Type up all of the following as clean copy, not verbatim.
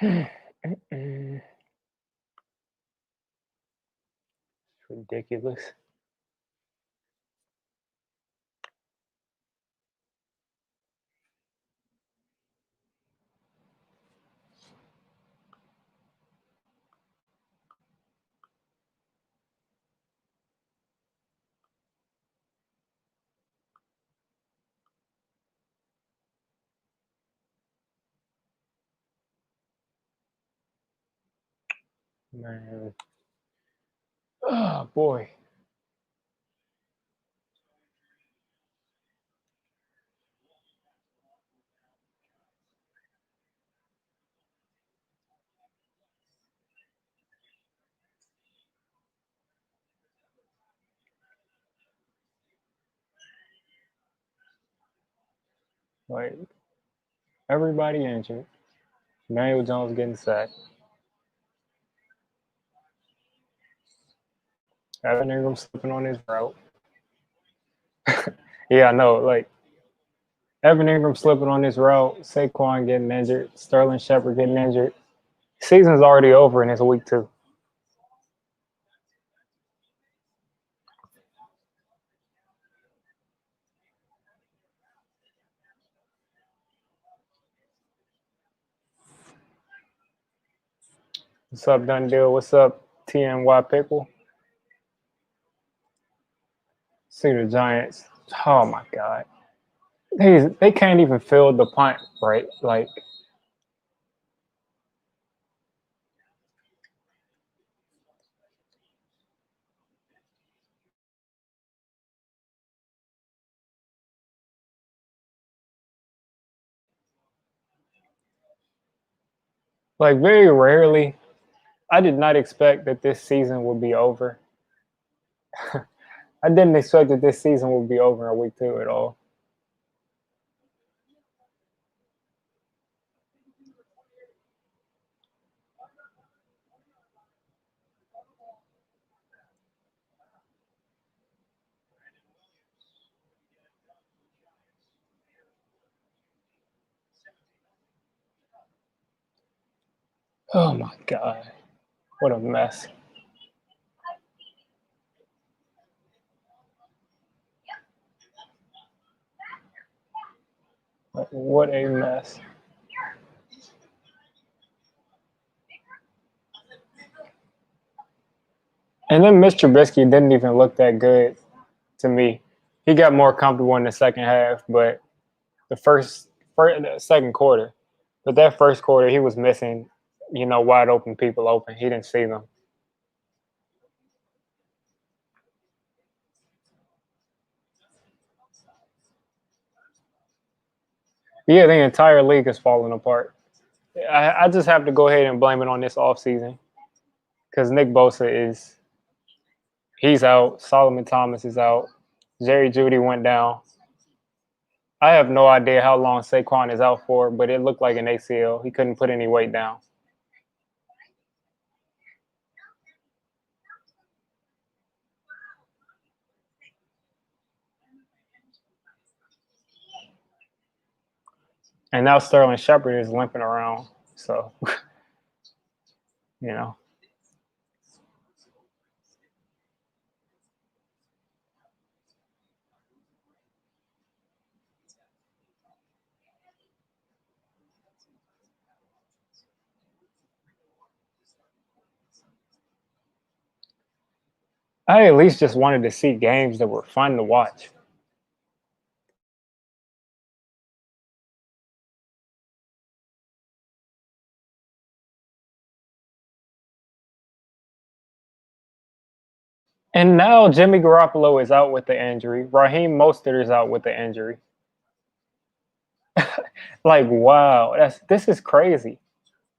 It's ridiculous. Man. Oh boy. Like everybody injured. Daniel Jones getting sacked. Evan Ingram slipping on his route. Yeah, I know. Like Evan Ingram slipping on his route. Saquon getting injured. Sterling Shepard getting injured. Season's already over and it's week 2. What's up, Dundee? What's up, TNY Pickle? See the Giants. Oh my God. They can't even field the punt, right? Like very rarely. I did not expect that this season would be over. I didn't expect that this season would be over in week 2 at all. Oh my God. What a mess. What a mess. And then Mr. Trubisky didn't even look that good to me. He got more comfortable in the second half, but the second quarter, but that first quarter he was missing, wide open people open. He didn't see them. Yeah, the entire league is falling apart. I just have to go ahead and blame it on this offseason because Nick Bosa he's out. Solomon Thomas is out. Jerry Jeudy went down. I have no idea how long Saquon is out for, but it looked like an ACL. He couldn't put any weight down. And now Sterling Shepard is limping around. So, you know. I at least just wanted to see games that were fun to watch. And now Jimmy Garoppolo is out with the injury. Raheem Mostert is out with the injury. Like, wow, this is crazy.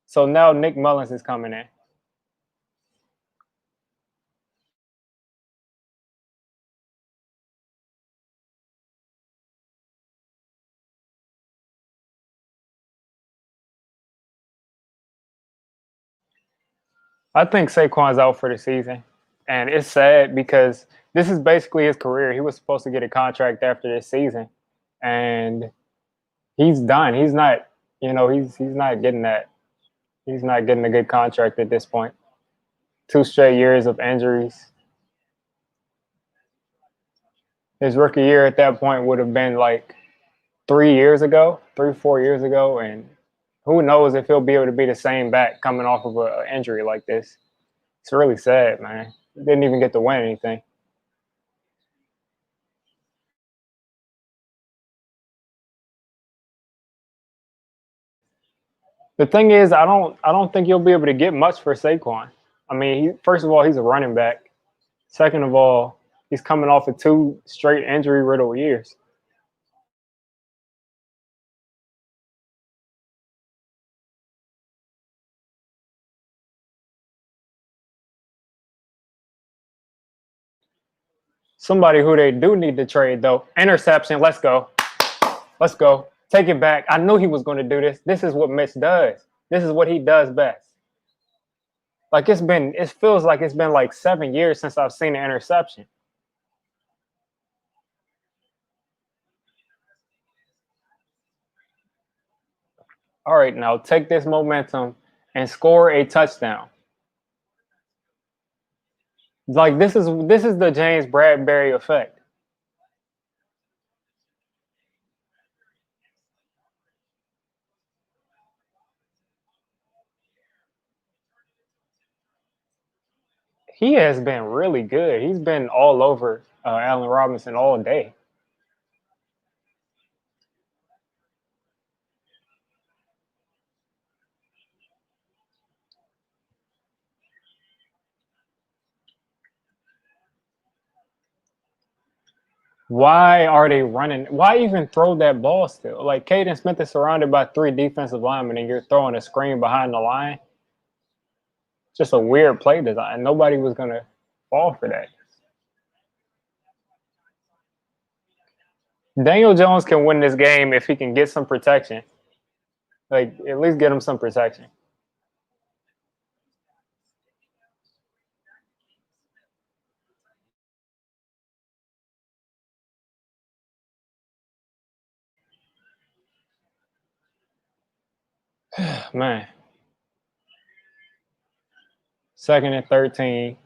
So now Nick Mullins is coming in. I think Saquon's out for the season. And it's sad because this is basically his career. He was supposed to get a contract after this season. And he's done. He's not, he's not getting that. He's not getting a good contract at this point. 2 straight years of injuries. His rookie year at that point would have been like 3 years ago, 4 years ago, and who knows if he'll be able to be the same back coming off of an injury like this. It's really sad, man. He didn't even get to win anything. The thing is, I don't think you'll be able to get much for Saquon. I mean, first of all, he's a running back. Second of all, he's coming off of 2 straight injury-riddled years. Somebody who they do need to trade, though. Interception. Let's go. Let's go. Take it back. I knew he was going to do this. This is what Mitch does. This is what he does best. Like it feels like it's been like 7 years since I've seen an interception. All right, now take this momentum and score a touchdown. Like this is the James Bradbury effect. He has been really good. He's been all over Allen Robinson all day. Why are they running? Why even throw that ball still? Like Caden Smith is surrounded by 3 defensive linemen and you're throwing a screen behind the line. Just a weird play design. Nobody was going to fall for that. Daniel Jones can win this game if he can get some protection. Like, at least get him some protection. Man. 2nd and 13.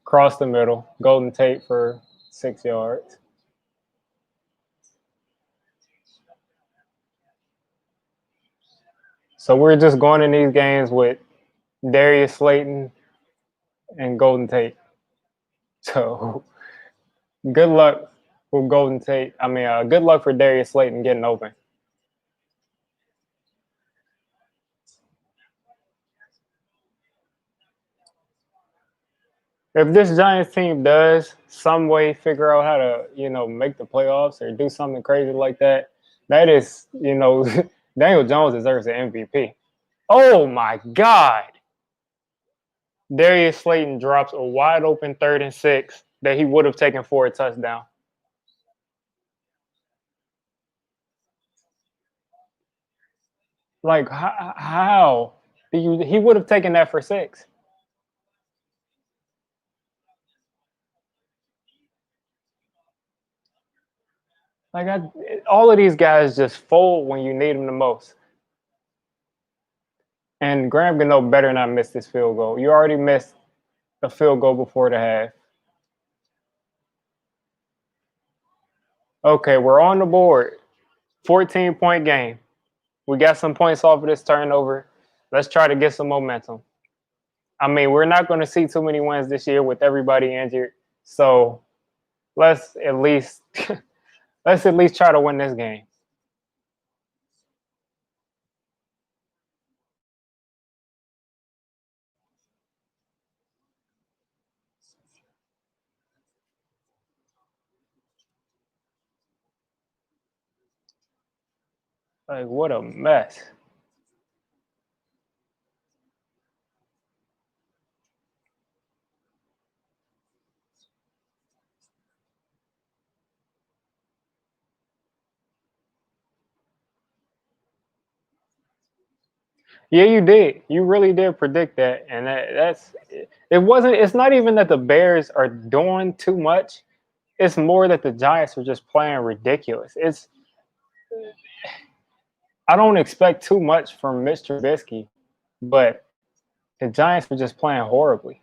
Cross the middle. Golden Tate for 6 yards. So we're just going in these games with Darius Slayton and Golden Tate. So good luck with Golden Tate. I mean, good luck for Darius Slayton getting open. If this Giants team does some way figure out how to, make the playoffs or do something crazy like that, that is, Daniel Jones deserves an MVP. Oh my God. Darius Slayton drops a wide open 3rd and 6 that he would have taken for a touchdown. Like, how? He would have taken that for 6. Like, all of these guys just fold when you need them the most. And Graham Gano better not miss this field goal. You already missed a field goal before the half. Okay, we're on the board. 14-point game. We got some points off of this turnover. Let's try to get some momentum. I mean, we're not going to see too many wins this year with everybody injured. So let's at least try to win this game. Like, what a mess. Yeah, you did. You really did predict that, and it's not even that the Bears are doing too much. It's more that the Giants are just playing ridiculous. I don't expect too much from Mr. Trubisky. but the Giants were just playing horribly.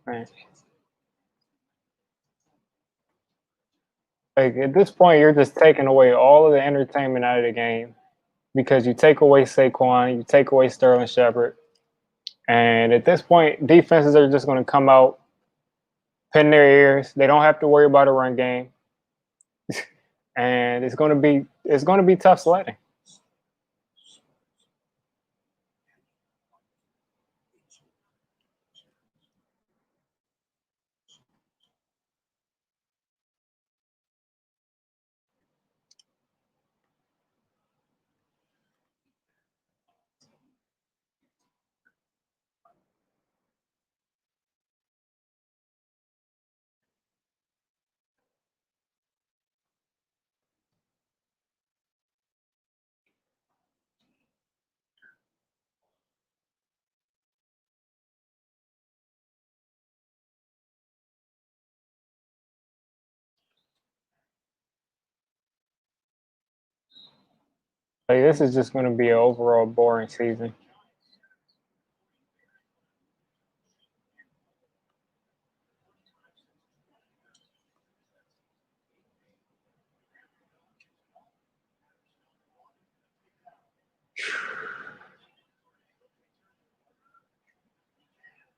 Man. Like at this point, you're just taking away all of the entertainment out of the game because you take away Saquon, you take away Sterling Shepard, and at this point, defenses are just going to come out, pin their ears. They don't have to worry about a run game, and it's going to be tough sledding. Like this is just going to be an overall boring season.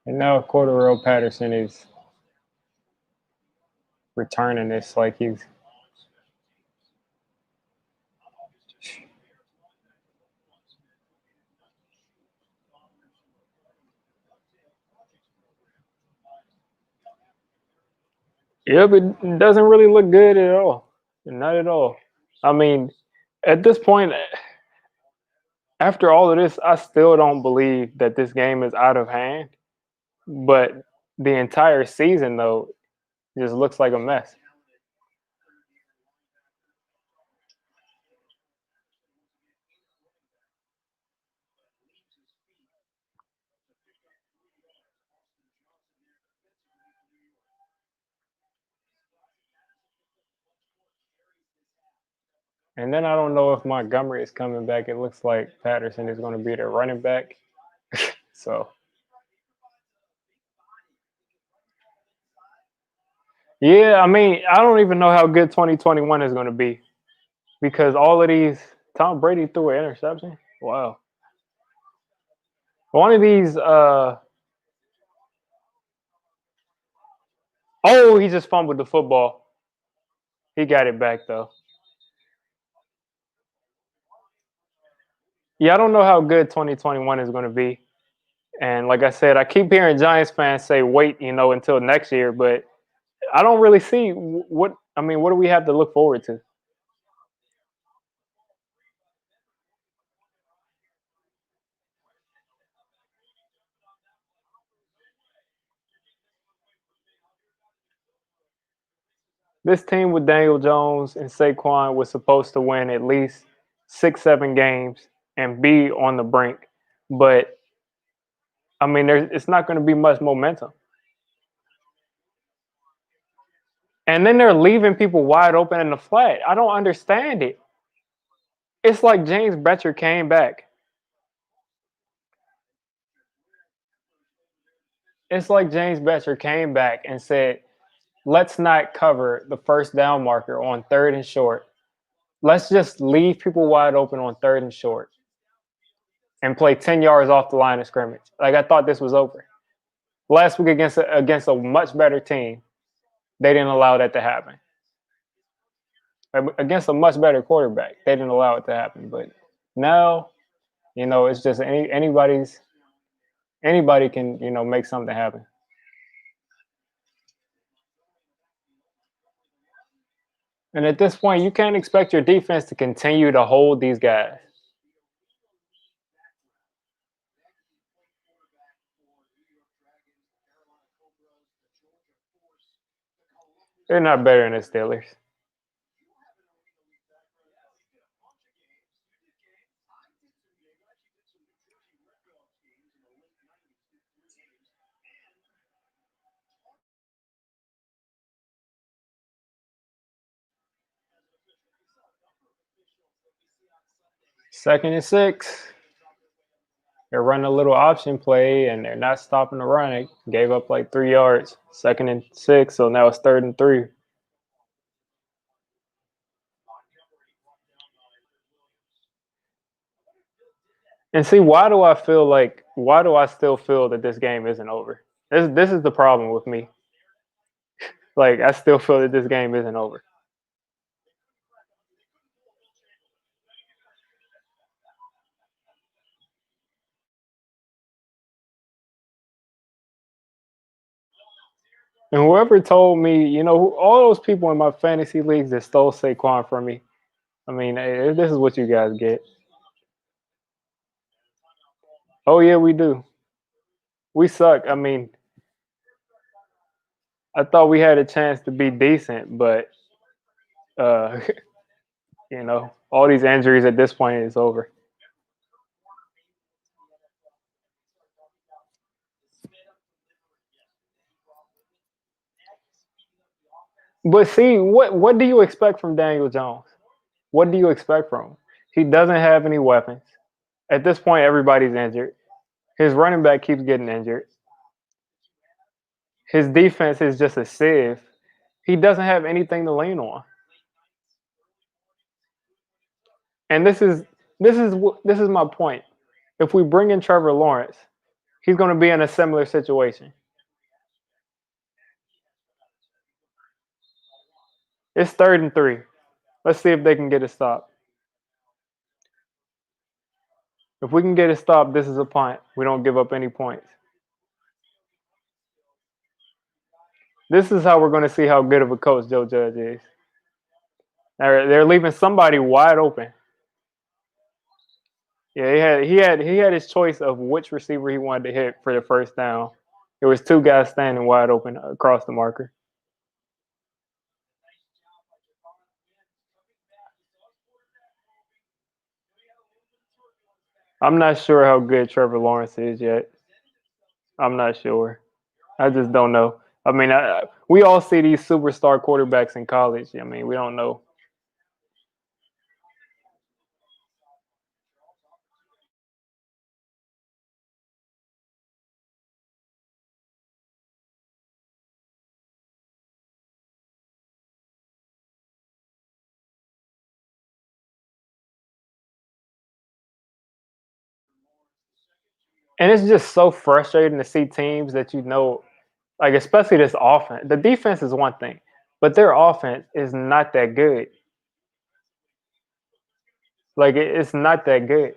And now Cordero Patterson is returning this like he's. Yeah, but it doesn't really look good at all. Not at all. I mean, at this point, after all of this, I still don't believe that this game is out of hand. But the entire season, though, just looks like a mess. And then I don't know if Montgomery is coming back. It looks like Patterson is going to be the running back. So, yeah, I mean, I don't even know how good 2021 is going to be because all of these, Tom Brady threw an interception. Wow. One of these, oh, he just fumbled the football. He got it back, though. Yeah, I don't know how good 2021 is going to be. And like I said, I keep hearing Giants fans say, wait, until next year. But I don't really see what, I mean, what do we have to look forward to? This team with Daniel Jones and Saquon was supposed to win at least 6, 7 games and be on the brink. But I mean, it's not going to be much momentum. And then they're leaving people wide open in the flat. I don't understand it. It's like James Betcher came back. It's like James Betcher came back and said, let's not cover the first down marker on third and short. Let's just leave people wide open on third and short and play 10 yards off the line of scrimmage. Like I thought this was over. Last week against a much better team, they didn't allow that to happen. Against a much better quarterback, they didn't allow it to happen. But now, it's just anybody can, make something happen. And at this point, you can't expect your defense to continue to hold these guys. They're not better than the Steelers. Second and 6. They're running a little option play, and they're not stopping the run. They gave up like 3 yards. Second and 6, so now it's 3rd and 3. And see, why do I still feel that this game isn't over? This is the problem with me. Like, I still feel that this game isn't over. And whoever told me, all those people in my fantasy leagues that stole Saquon from me, I mean, hey, this is what you guys get. Oh, yeah, we do. We suck. I mean, I thought we had a chance to be decent, but, uh, all these injuries at this point is over. But see, what do you expect from Daniel Jones? What do you expect from him? He doesn't have any weapons. At this point, everybody's injured. His running back keeps getting injured. His defense is just a sieve. He doesn't have anything to lean on. And this is my point. If we bring in Trevor Lawrence, he's going to be in a similar situation. It's 3rd and 3. Let's see if they can get a stop. If we can get a stop, this is a punt. We don't give up any points. This is how we're going to see how good of a coach Joe Judge is. They're leaving somebody wide open. Yeah, he had his choice of which receiver he wanted to hit for the first down. There was 2 guys standing wide open across the marker. I'm not sure how good Trevor Lawrence is yet. I'm not sure. I just don't know. I mean, we all see these superstar quarterbacks in college. I mean, we don't know. And it's just so frustrating to see teams that like especially this offense. The defense is one thing, but their offense is not that good. Like it's not that good.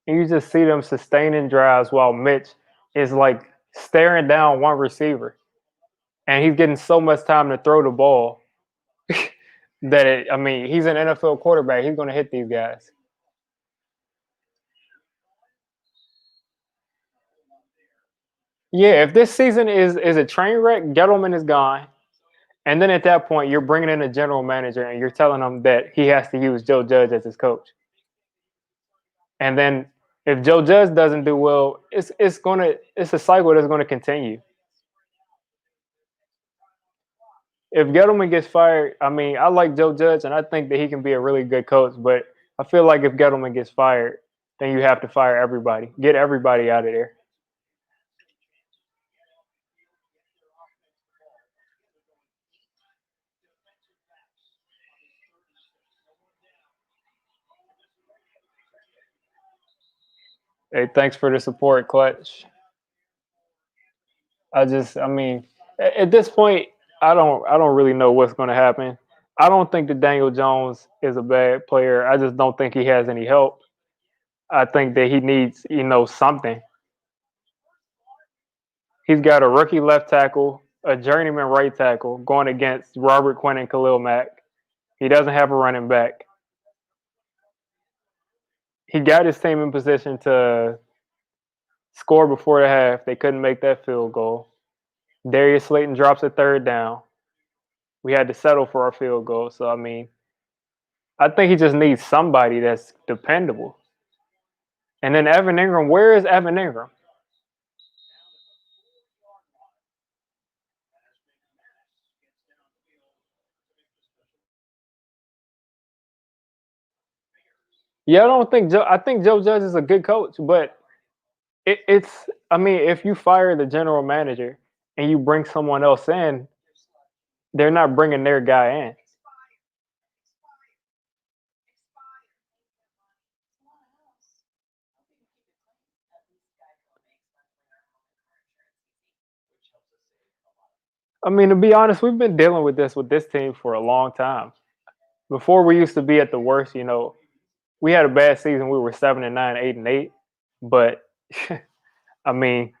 And you just see them sustaining drives while Mitch is like staring down one receiver, and he's getting so much time to throw the ball I mean, he's an NFL quarterback. He's going to hit these guys. Yeah, if this season is a train wreck, Gettleman is gone. And then at that point, you're bringing in a general manager and you're telling him that he has to use Joe Judge as his coach. And then if Joe Judge doesn't do well, it's a cycle that's going to continue. If Gettleman gets fired, I mean, I like Joe Judge and I think that he can be a really good coach, but I feel like if Gettleman gets fired, then you have to fire everybody. Get everybody out of there. Hey, thanks for the support, Clutch. I mean, at this point, I don't really know what's going to happen. I don't think that Daniel Jones is a bad player. I just don't think he has any help. I think that he needs, something. He's got a rookie left tackle, a journeyman right tackle going against Robert Quinn and Khalil Mack. He doesn't have a running back. he got his team in position to score before the half. They couldn't make that field goal. Darius Slayton drops a third down. We had to settle for our field goal. So, I mean, I think he just needs somebody that's dependable. And then Evan Ingram, where is Evan Ingram? Yeah, I don't think Joe. I think Joe Judge is a good coach, but it's. I mean, if you fire the general manager and you bring someone else in, they're not bringing their guy in. I mean, to be honest, we've been dealing with this team for a long time. Before we used to be at the worst, we had a bad season. We were 7-9, 8-8, but I mean,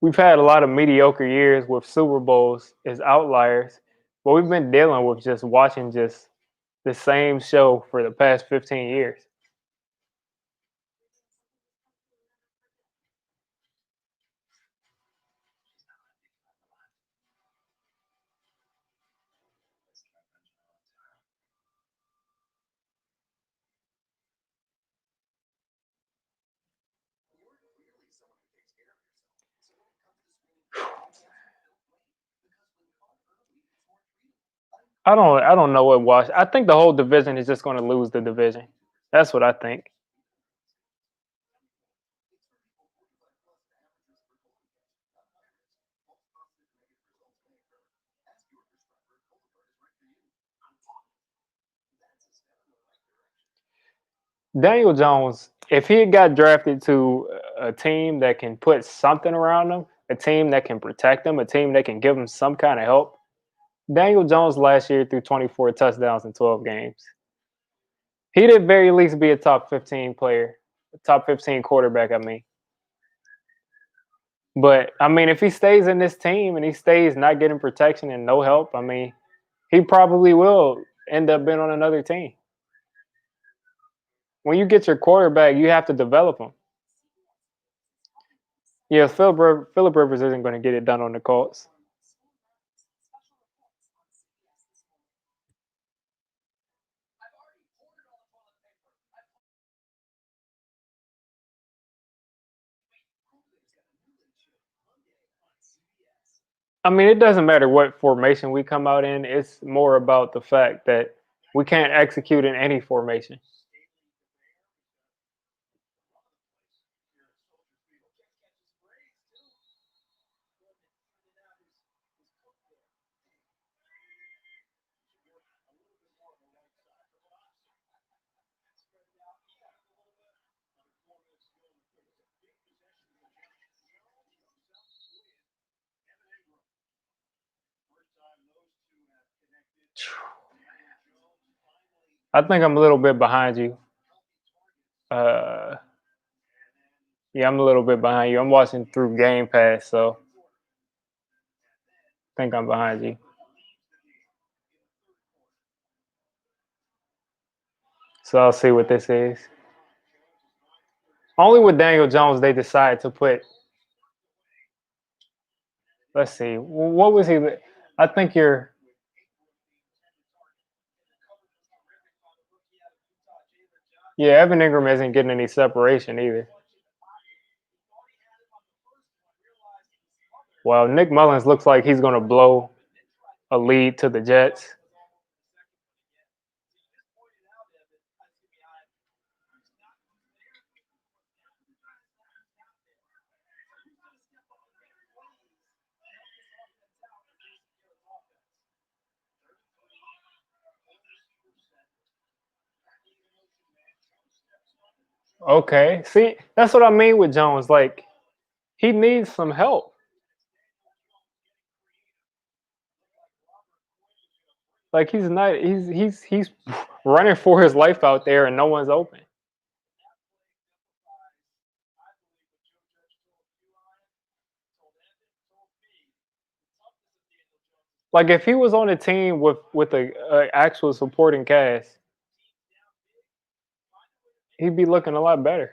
we've had a lot of mediocre years with Super Bowls as outliers, but we've been dealing with just watching just the same show for the past 15 years. I don't know what Wash. I think the whole division is just going to lose the division. That's what I think. Daniel Jones, if he had got drafted to a team that can put something around him, a team that can protect him, a team that can give him some kind of help. Daniel Jones last year threw 24 touchdowns in 12 games. He'd at very least be a top 15 player, a top 15 quarterback, I mean. But I mean, if he stays in this team and he stays not getting protection and no help, I mean, he probably will end up being on another team. When you get your quarterback, you have to develop him. Yeah, Philip Rivers isn't going to get it done on the Colts. I mean, it doesn't matter what formation we come out in. It's more about the fact that we can't execute in any formation. I think I'm a little bit behind you. Uh, yeah, I'm a little bit behind you. I'm watching through Game Pass, so I think I'm behind you. So I'll see what this is. Only with Daniel Jones, they decided to put. Let's see, what was he? I think you're. Yeah, Evan Ingram isn't getting any separation either. Well, Nick Mullins looks like he's going to blow a lead to the Jets. Okay, see, that's what I mean with Jones. Like, he needs some help. Like, he's not. He's running for his life out there, and no one's open. Like, if he was on a team with a actual supporting cast, he'd be looking a lot better.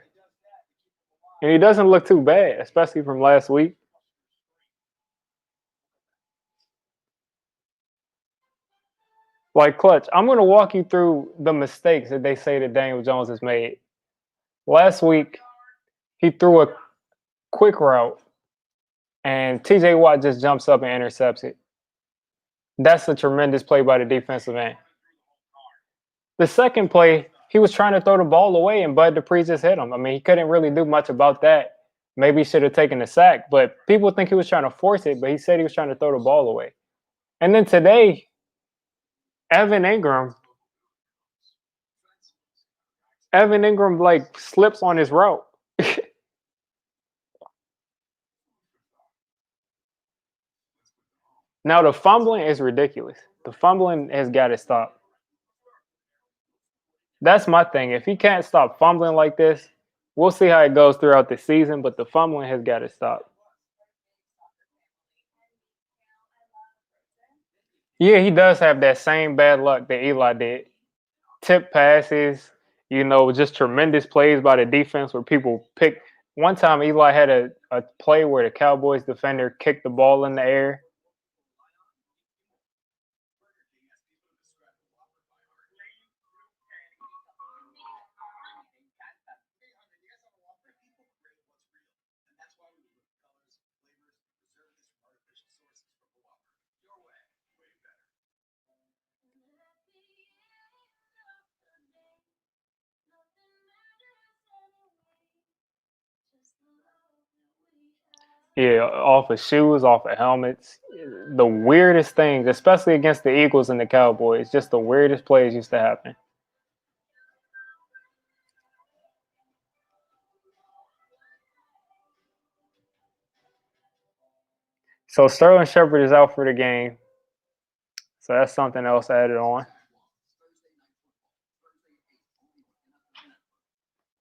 And he doesn't look too bad, especially from last week. Like Clutch, I'm going to walk you through the mistakes that they say that Daniel Jones has made. Last week, he threw a quick route, and TJ Watt just jumps up and intercepts it. That's a tremendous play by the defensive end. The second play, he was trying to throw the ball away, and Bud Dupree just hit him. I mean, he couldn't really do much about that. Maybe he should have taken the sack, but people think he was trying to force it, but he said he was trying to throw the ball away. And then today, Evan Ingram like slips on his route. Now the fumbling is ridiculous. The fumbling has got to stop. That's my thing. If he can't stop fumbling like this, we'll see how it goes throughout the season, but the fumbling has got to stop. Yeah, he does have that same bad luck that Eli did. Tip passes, just tremendous plays by the defense where people pick. One time, Eli had a play where the Cowboys defender kicked the ball in the air. Yeah, off of shoes, off of helmets. The weirdest things, especially against the Eagles and the Cowboys, just the weirdest plays used to happen. So Sterling Shepard is out for the game. So that's something else added on.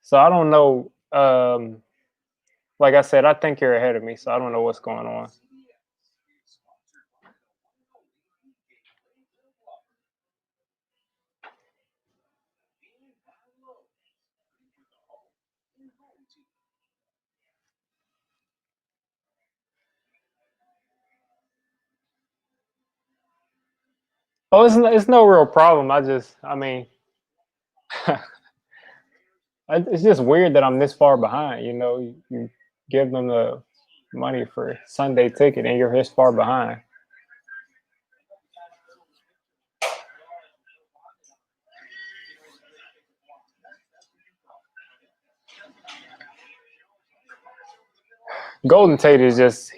So I don't know. Like I said, I think you're ahead of me, so I don't know what's going on. Oh, it's no real problem. I mean, it's just weird that I'm this far behind. You give them the money for Sunday ticket and you're this far behind. Golden Tate is just.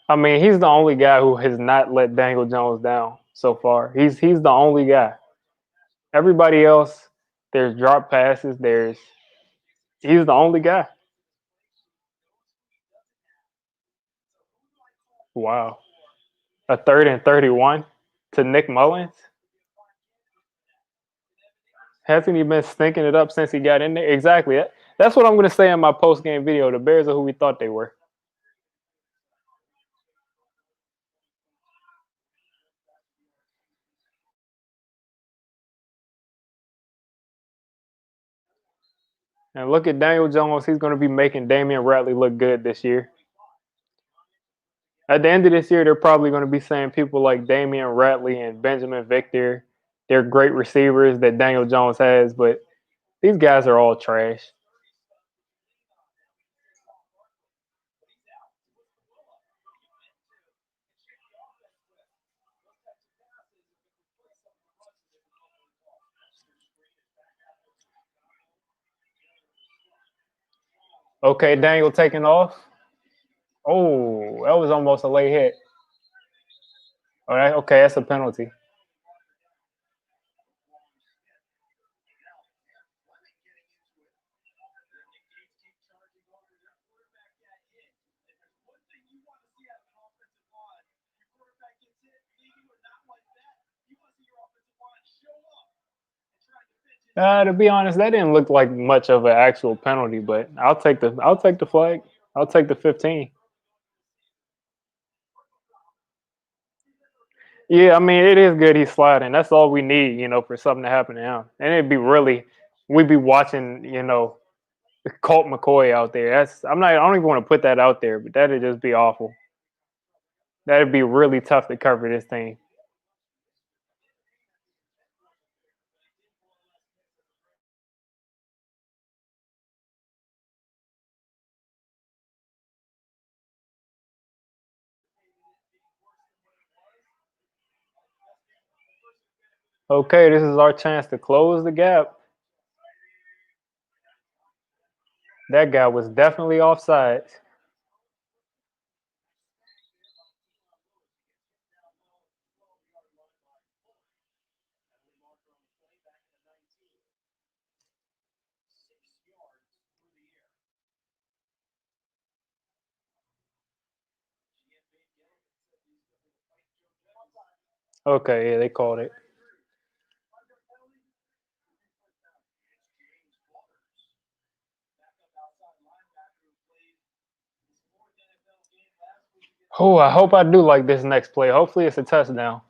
I mean, he's the only guy who has not let Daniel Jones down so far. He's the only guy. Everybody else, there's drop passes. He's the only guy. Wow. A 3rd and 31 to Nick Mullins. Hasn't he been stinking it up since he got in there? Exactly. That's what I'm going to say in my post game video. The Bears are who we thought they were. And look at Daniel Jones. He's going to be making Damian Ratley look good this year. At the end of this year, they're probably going to be saying people like Damian Ratley and Benjamin Victor, they're great receivers that Daniel Jones has, but these guys are all trash. Okay, Daniel taking off. Oh, that was almost a late hit. All right, okay, that's a penalty. To be honest, that didn't look like much of an actual penalty, but I'll take the flag. I'll take the 15. Yeah, I mean it is good he's sliding. That's all we need, for something to happen to him. And it'd be really we be watching, Colt McCoy out there. I don't even want to put that out there, but that'd just be awful. That'd be really tough to cover this thing. Okay, this is our chance to close the gap. That guy was definitely offside. Okay, yeah, they called it. Oh, I hope I do like this next play. Hopefully, it's a touchdown.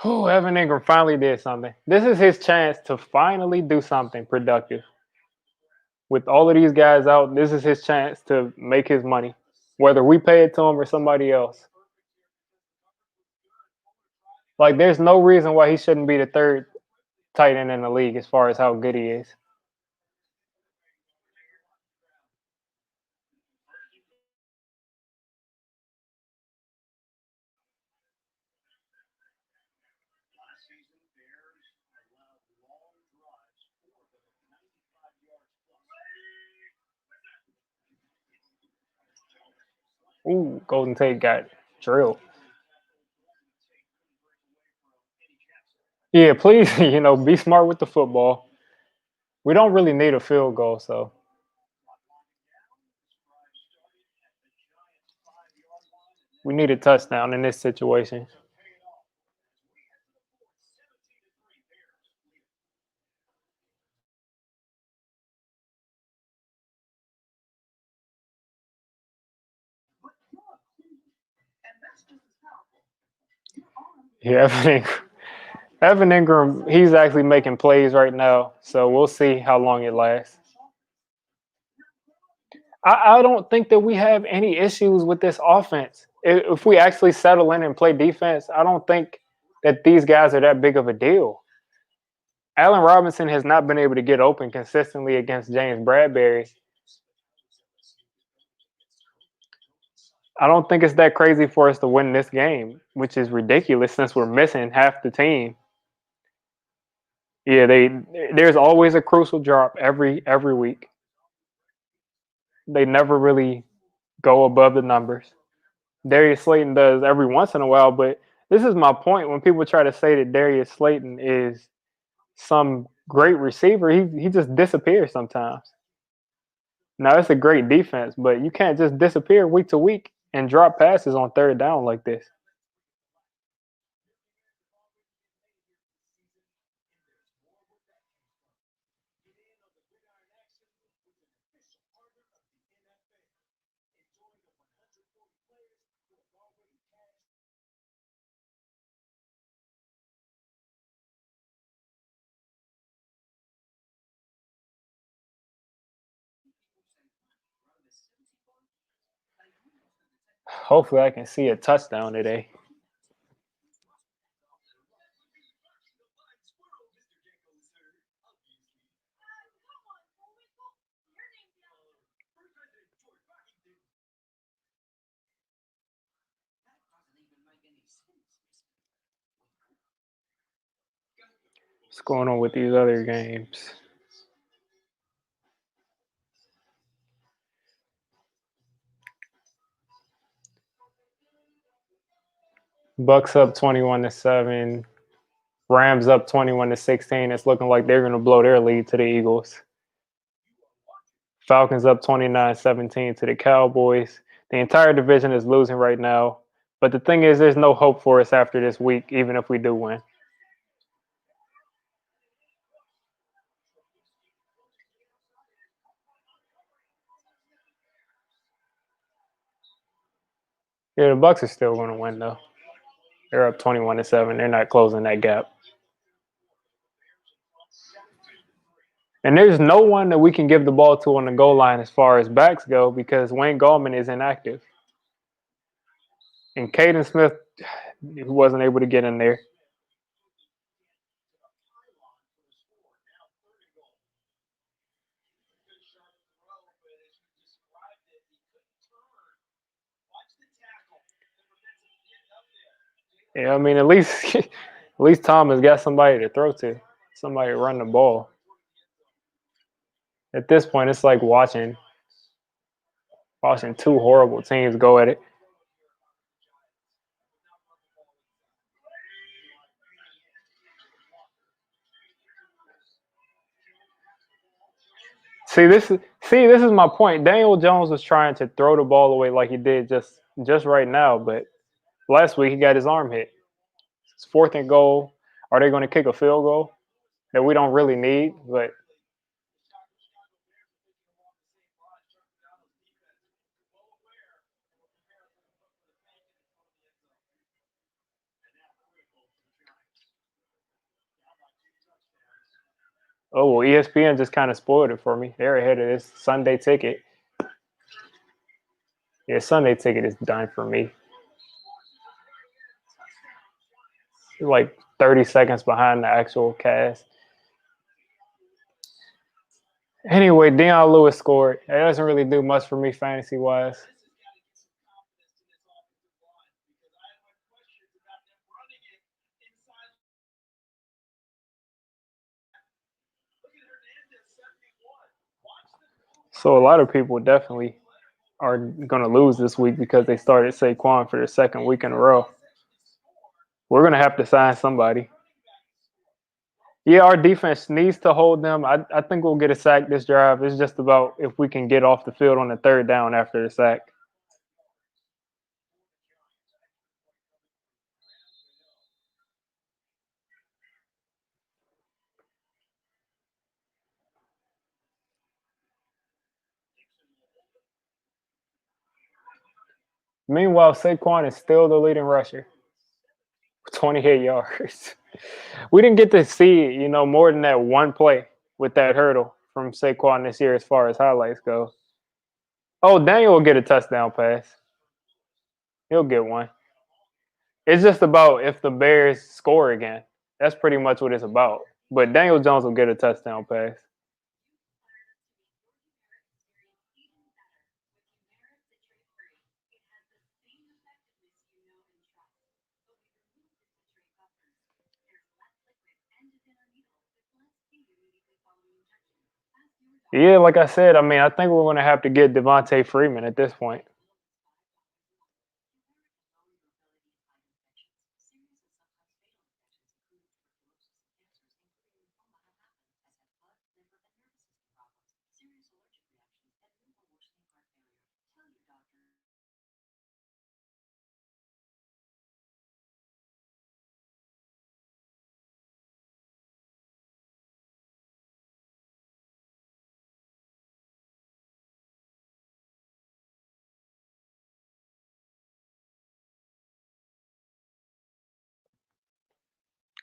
Oh, Evan Ingram finally did something. This is his chance to finally do something productive. With all of these guys out, this is his chance to make his money, whether we pay it to him or somebody else. Like, there's no reason why he shouldn't be the third tight end in the league as far as how good he is. Ooh, Golden Tate got drilled. Yeah, please, be smart with the football. We don't really need a field goal, so we need a touchdown in this situation. Yeah, Evan Ingram, he's actually making plays right now, so we'll see how long it lasts. I don't think that we have any issues with this offense. If we actually settle in and play defense, I don't think that these guys are that big of a deal. Allen Robinson has not been able to get open consistently against James Bradbury. I don't think it's that crazy for us to win this game, which is ridiculous since we're missing half the team. Yeah, there's always a crucial drop every week. They never really go above the numbers. Darius Slayton does every once in a while, but this is my point. When people try to say that Darius Slayton is some great receiver, he just disappears sometimes. Now it's a great defense, but you can't just disappear week to week and drop passes on third down like this. Hopefully, I can see a touchdown today. What's going on with these other games? Bucks up 21-7. Rams up 21-16. It's looking like they're going to blow their lead to the Eagles. Falcons up 29-17 to the Cowboys. The entire division is losing right now. But the thing is, there's no hope for us after this week, even if we do win. Yeah, the Bucks are still going to win though. They're up 21-7. They're not closing that gap. And there's no one that we can give the ball to on the goal line as far as backs go because Wayne Gallman is inactive. And Caden Smith wasn't able to get in there. Yeah, I mean, at least Tom has got somebody to throw to, somebody to run the ball. At this point, it's like watching two horrible teams go at it. This is my point. Daniel Jones was trying to throw the ball away like he did just right now, but last week he got his arm hit. It's 4th and goal. Are they going to kick a field goal that we don't really need? But oh well, ESPN just kind of spoiled it for me. They're ahead of this Sunday ticket. Yeah, Sunday ticket is done for me. Like 30 seconds behind the actual cast. Anyway, Deion Lewis scored. It doesn't really do much for me fantasy wise. So a lot of people definitely are going to lose this week because they started Saquon for the 2nd week in a row. We're going to have to sign somebody. Yeah, our defense needs to hold them. I think we'll get a sack this drive. It's just about if we can get off the field on the 3rd down after the sack. Meanwhile, Saquon is still the leading rusher. 28 yards. We didn't get to see, more than that one play with that hurdle from Saquon this year as far as highlights go. Oh, Daniel will get a touchdown pass. He'll get one. It's just about if the Bears score again. That's pretty much what it's about. But Daniel Jones will get a touchdown pass. Yeah, like I said, I mean, I think we're going to have to get Devontae Freeman at this point.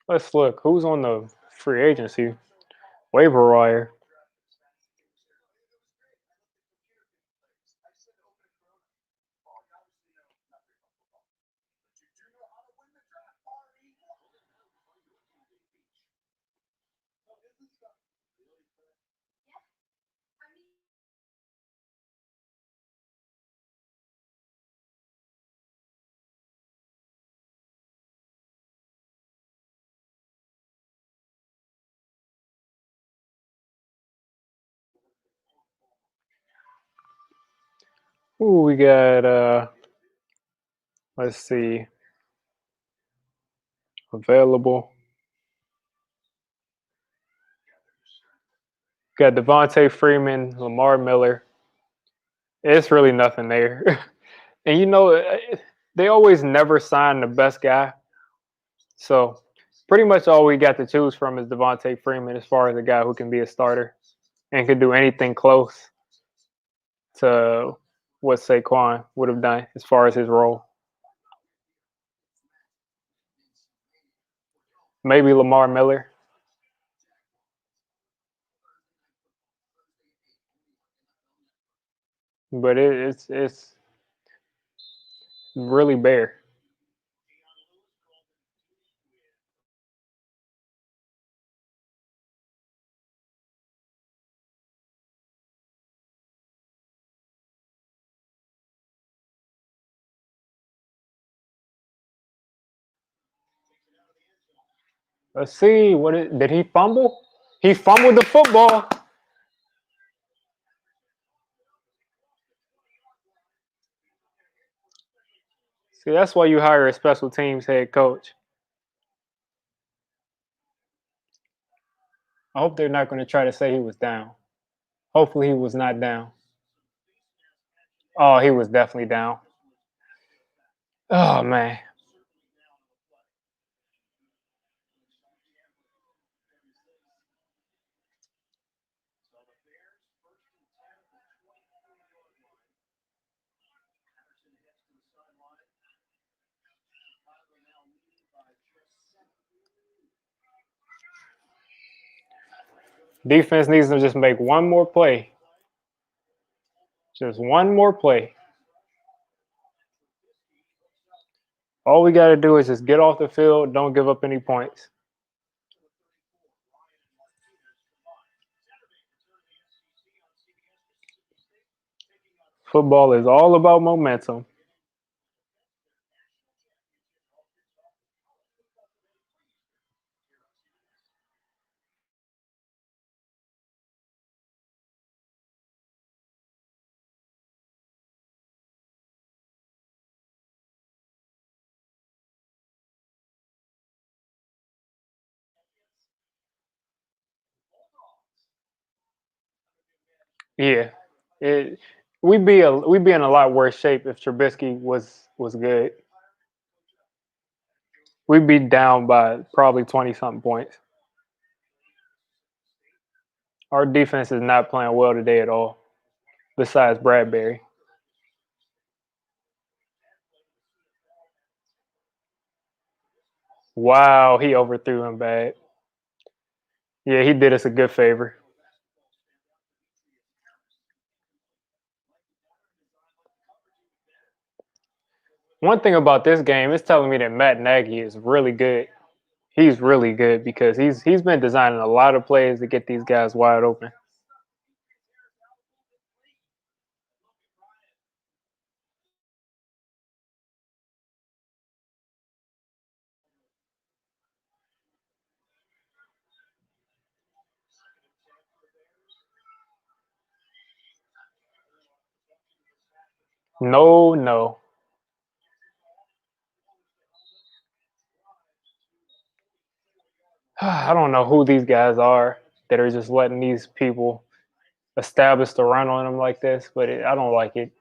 Let's look. Who's on the free agency waiver wire? Ooh, we got let's see. Available. Got Devontae Freeman, Lamar Miller. It's really nothing there. And they always never sign the best guy. So pretty much all we got to choose from is Devontae Freeman as far as a guy who can be a starter and could do anything close to what Saquon would have done as far as his role. Maybe Lamar Miller. But it's really bare. Let's see. Did he fumble? He fumbled the football. See, that's why you hire a special teams head coach. I hope they're not going to try to say he was down. Hopefully, he was not down. Oh, he was definitely down. Oh man. Defense needs to just make one more play. Just one more play. All we got to do is just get off the field. Don't give up any points. Football is all about momentum. Yeah, we'd be in a lot worse shape if Trubisky was good. We'd be down by probably 20 something points. Our defense is not playing well today at all. Besides Bradbury. Wow, he overthrew him bad. Yeah, he did us a good favor. One thing about this game is telling me that Matt Nagy is really good. He's really good because he's been designing a lot of plays to get these guys wide open. No, no. I don't know who these guys are that are just letting these people establish the run on them like this, but I don't like it.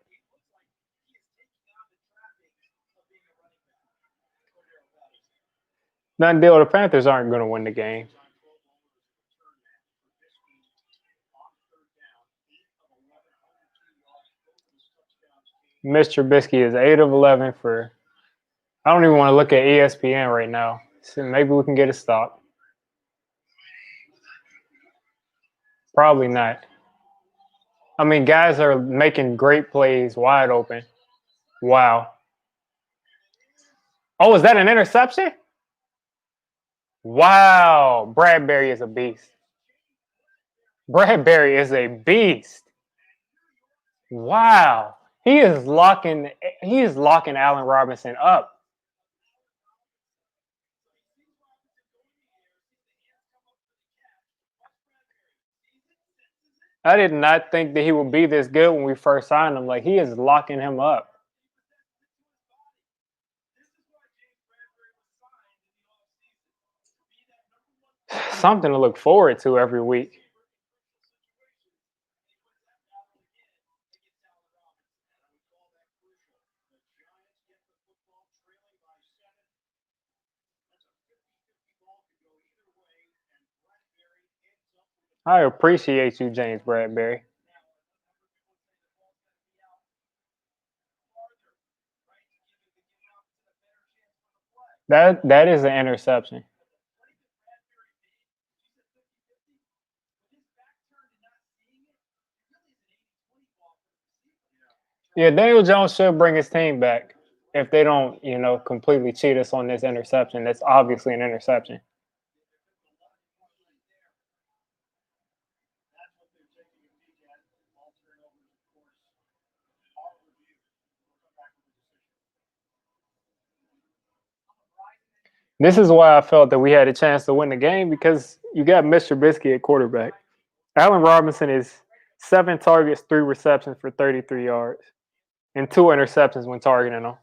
None deal. The Panthers aren't going to win the game. Mr. Trubisky is 8 of 11 for. I don't even want to look at ESPN right now. So maybe we can get a stop. Probably not. I mean, guys are making great plays wide open. Wow. Oh, is that an interception? Wow. Bradbury is a beast. Bradbury is a beast. Wow. He is locking Allen Robinson up. I did not think that he would be this good when we first signed him. Like, he is locking him up. Something to look forward to every week. I appreciate you, James Bradbury. That is an interception. Yeah, Daniel Jones should bring his team back if they don't, completely cheat us on this interception. That's obviously an interception. This is why I felt that we had a chance to win the game because you got Mr. Trubisky at quarterback. Allen Robinson is 7 targets, 3 receptions for 33 yards, and 2 interceptions when targeting him.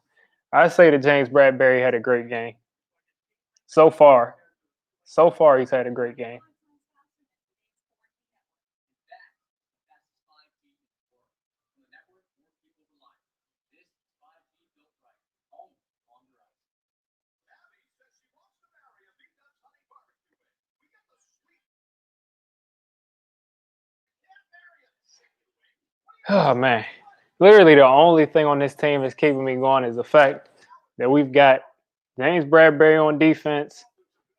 I say that James Bradbury had a great game. So far, he's had a great game. Oh man, literally the only thing on this team that's keeping me going is the fact that we've got James Bradbury on defense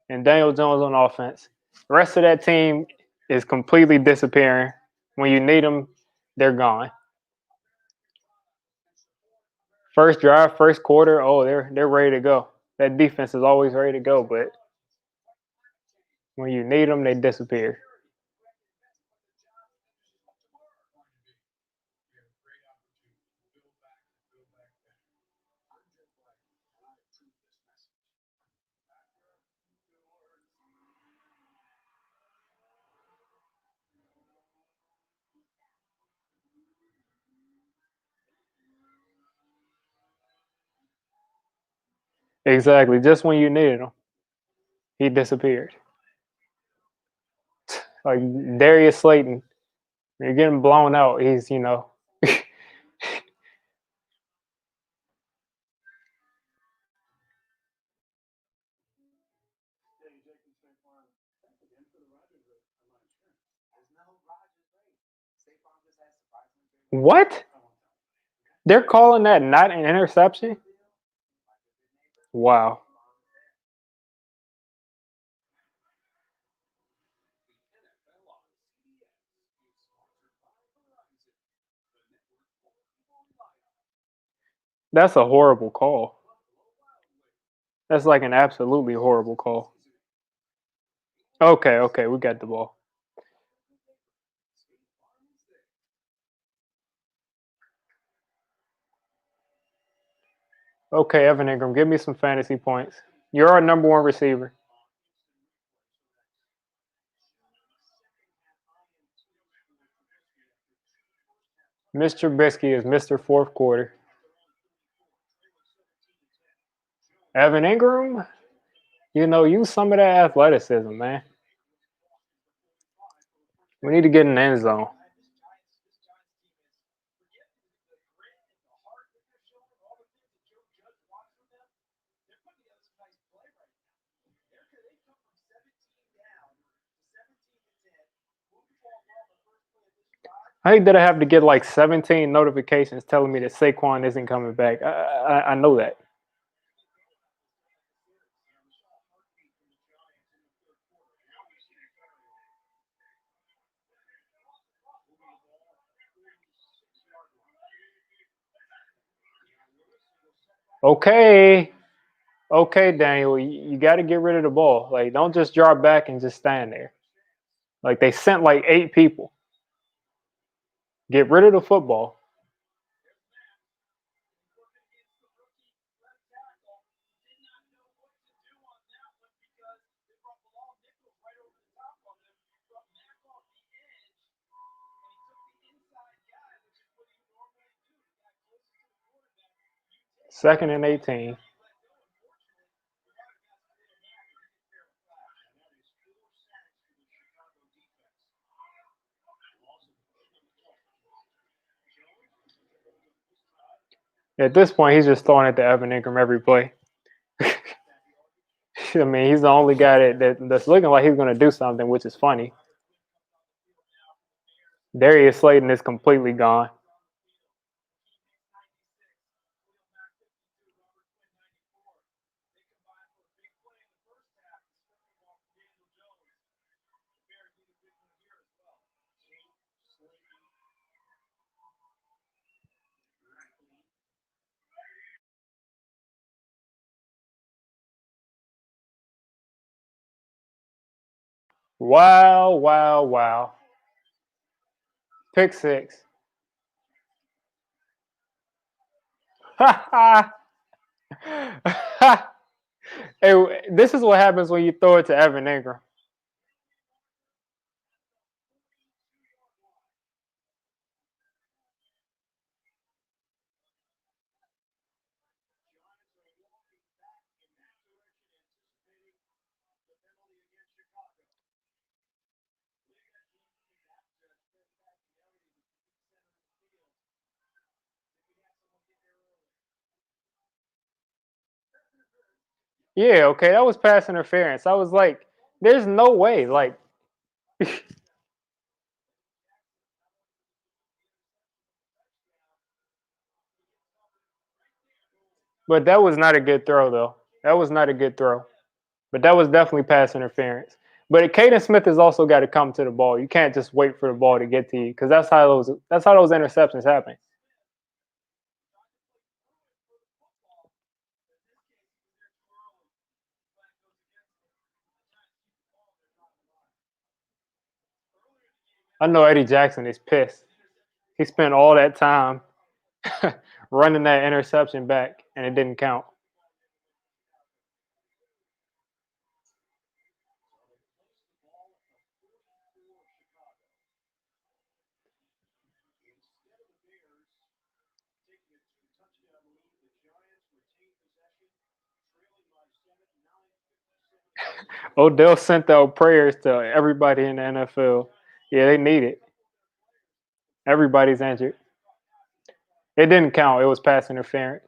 and Daniel Jones on offense. The rest of that team is completely disappearing. When you need them, they're gone. First drive, first quarter, oh, they're ready to go. That defense is always ready to go, but when you need them, they disappear. Exactly. Just when you needed him, he disappeared. Like Darius Slayton, you're getting blown out. He's. What? They're calling that not an interception? Wow. That's a horrible call. That's like an absolutely horrible call. Okay, we got the ball. Okay, Evan Ingram, give me some fantasy points. You're our number one receiver. Mr. Trubisky is Mr. Fourth Quarter. Evan Ingram, use some of that athleticism, man. We need to get in the end zone. I think that I have to get like 17 notifications telling me that Saquon isn't coming back. I know that. Okay, Daniel, you got to get rid of the ball. Like, don't just drop back and just stand there. Like they sent like 8 people. Get rid of the football. Second and 18. At this point, he's just throwing it to Evan Ingram every play. I mean, he's the only guy that's looking like he's going to do something, which is funny. Darius Slayton is completely gone. Wow, wow, wow. Pick six. Hey, this is what happens when you throw it to Evan Ingram. Yeah, okay, that was pass interference. I was like, there's no way. Like, but that was not a good throw, though. That was not a good throw. But that was definitely pass interference. But Caden Smith has also got to come to the ball. You can't just wait for the ball to get to you because that's how those interceptions happen. I know Eddie Jackson is pissed. He spent all that time running that interception back, and it didn't count. Odell sent out prayers to everybody in the NFL. Yeah, they need it. Everybody's injured. It didn't count. It was pass interference.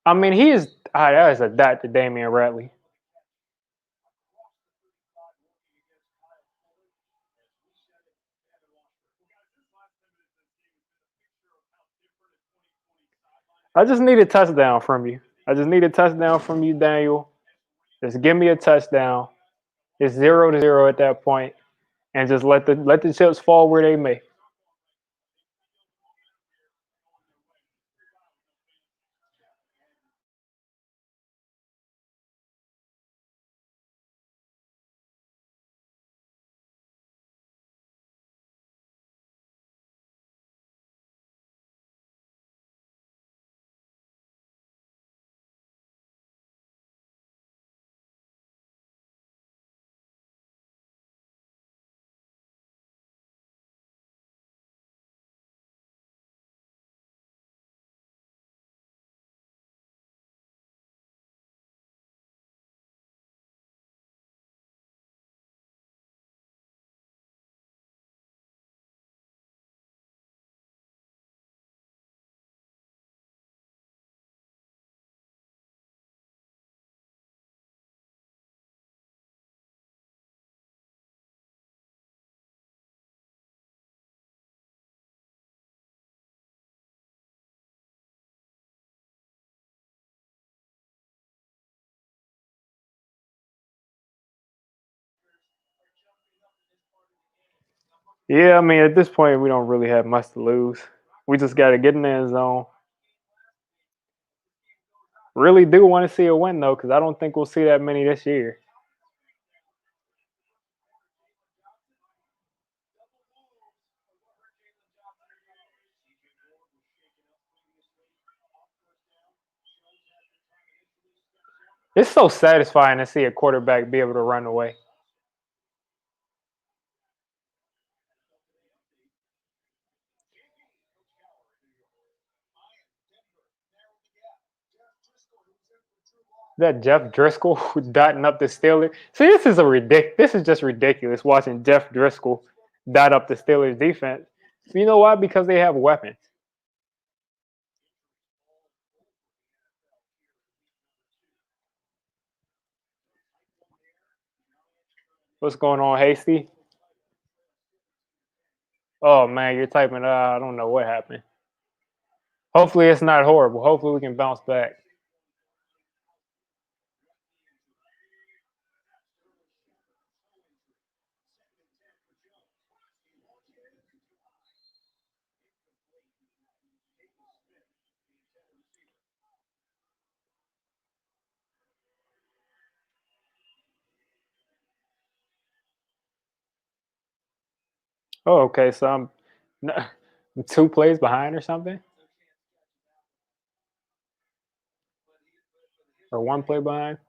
I mean, he is. That is a dot to Damian Ratley. I just need a touchdown from you. I just need a touchdown from you, Daniel. Just give me a touchdown. It's 0-0 at that point, and just let the chips fall where they may. Yeah, I mean, at this point, we don't really have much to lose. We just got to get in the end zone. Really do want to see a win though, because I don't think we'll see that many this year. It's so satisfying to see a quarterback be able to run away. That Jeff Driscoll dotting up the Steelers. See, This is just ridiculous watching Jeff Driscoll dot up the Steelers defense. You know why? Because they have weapons. What's going on, Hasty? Oh man, you're typing. I don't know what happened. Hopefully, it's not horrible. Hopefully, we can bounce back. Oh, okay. So I'm 2 plays behind or something, or 1 play behind.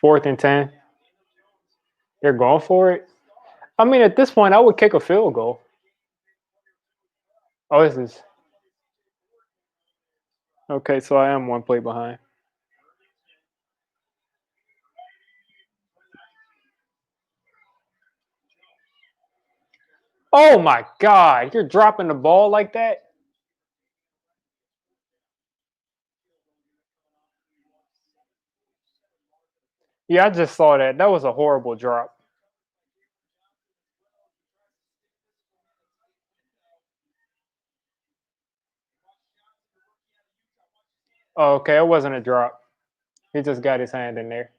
4th and 10. They're going for it. I mean, at this point, I would kick a field goal. Oh, this is okay. So I am 1 play behind. Oh my God! You're dropping the ball like that. Yeah, I just saw that. That was a horrible drop. Oh, okay, it wasn't a drop. He just got his hand in there.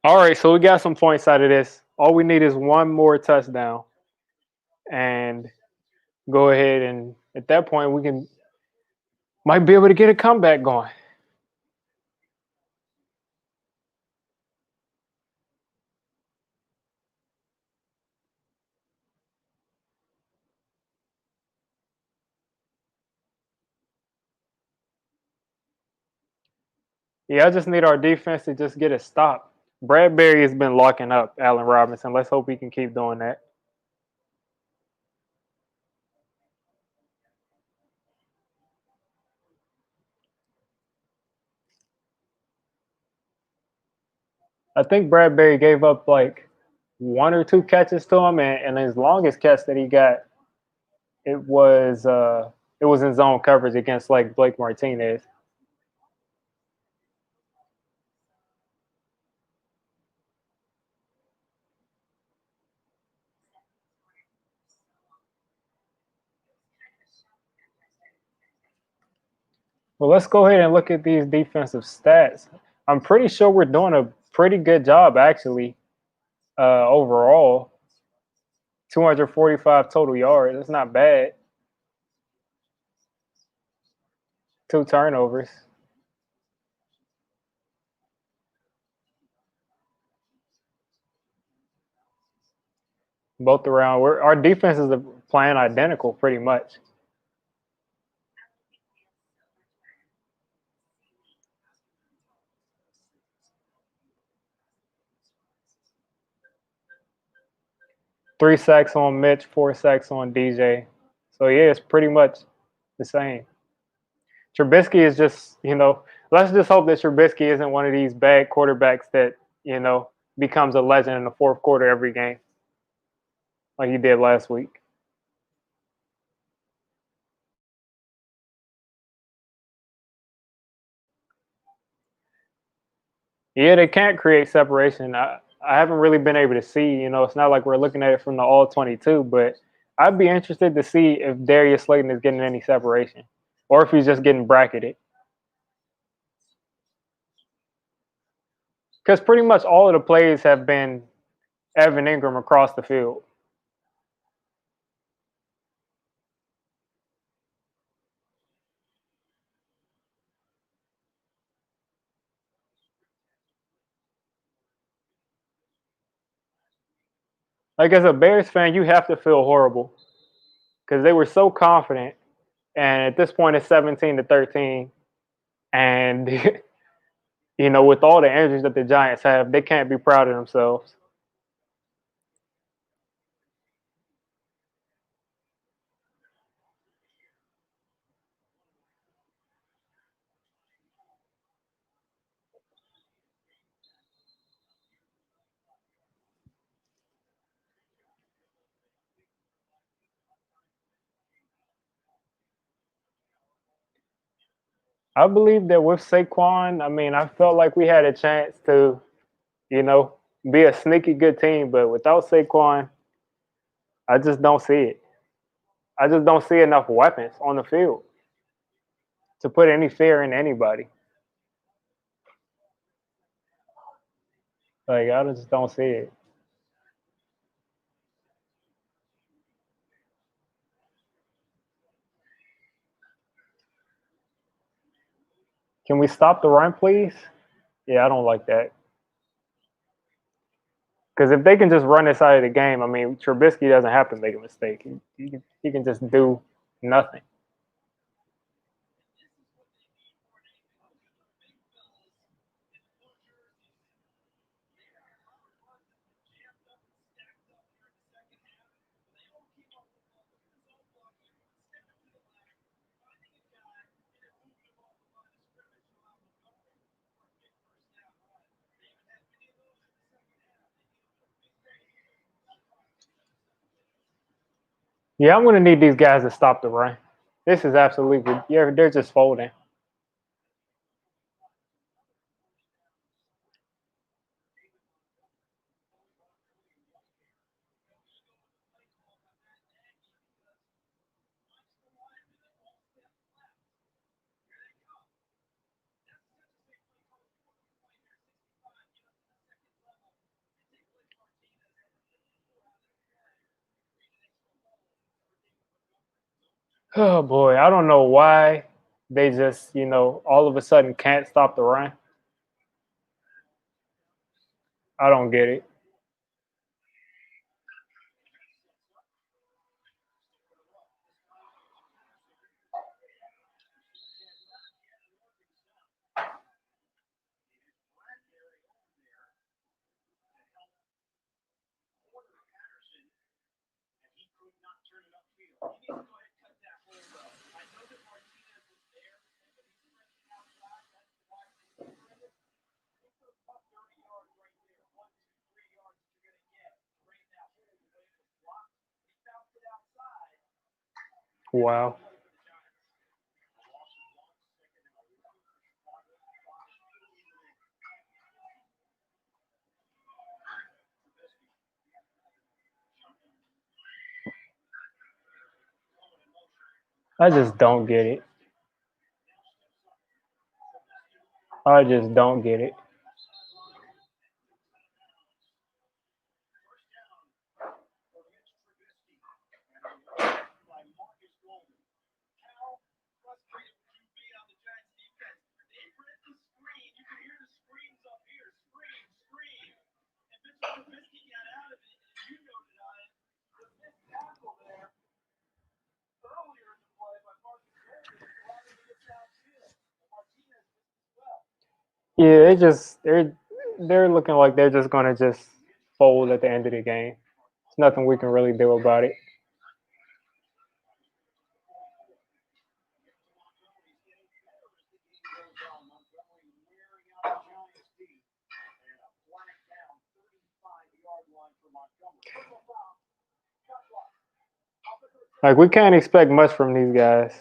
All right, so we got some points out of this. All we need is one more touchdown, and go ahead and at that point we can might be able to get a comeback going. Yeah, I just need our defense to just get a stop. Bradbury has been locking up Allen Robinson. Let's hope he can keep doing that. I think Bradbury gave up like 1 or 2 catches to him, and his longest catch that he got, it was uh it was in zone coverage against like Blake Martinez. Well, let's go ahead and look at these defensive stats. I'm pretty sure we're doing a pretty good job actually. Overall, 245 total yards. That's not bad. 2 turnovers, both around. Our defenses are playing identical pretty much. 3 sacks on Mitch, 4 sacks on DJ. So yeah, it's pretty much the same. Trubisky is just, let's just hope that Trubisky isn't one of these bad quarterbacks that, becomes a legend in the fourth quarter every game, like he did last week. Yeah, they can't create separation. I haven't really been able to see, it's not like we're looking at it from the all 22, but I'd be interested to see if Darius Slayton is getting any separation or if he's just getting bracketed. Because pretty much all of the plays have been Evan Ingram across the field. Like as a Bears fan, you have to feel horrible because they were so confident, and at this point it's 17-13, and with all the injuries that the Giants have, they can't be proud of themselves. I believe that with Saquon, I mean, I felt like we had a chance to, you know, be a sneaky good team, but without Saquon, I just don't see it. I just don't see enough weapons on the field to put any fear in anybody. Like I just don't see it. Can we stop the run, please? Yeah, I don't like that. Because if they can just run this out of the game, I mean, Trubisky doesn't have to make a mistake. He can just do nothing. Yeah, I'm going to need these guys to stop the run. This is absolutely, yeah, they're just folding. Oh boy, I don't know why they just, all of a sudden can't stop the run. I don't get it. Wow. I just don't get it. I just don't get it. Yeah, they're looking like they're just gonna just fold at the end of the game. There's nothing we can really do about it. Like we can't expect much from these guys.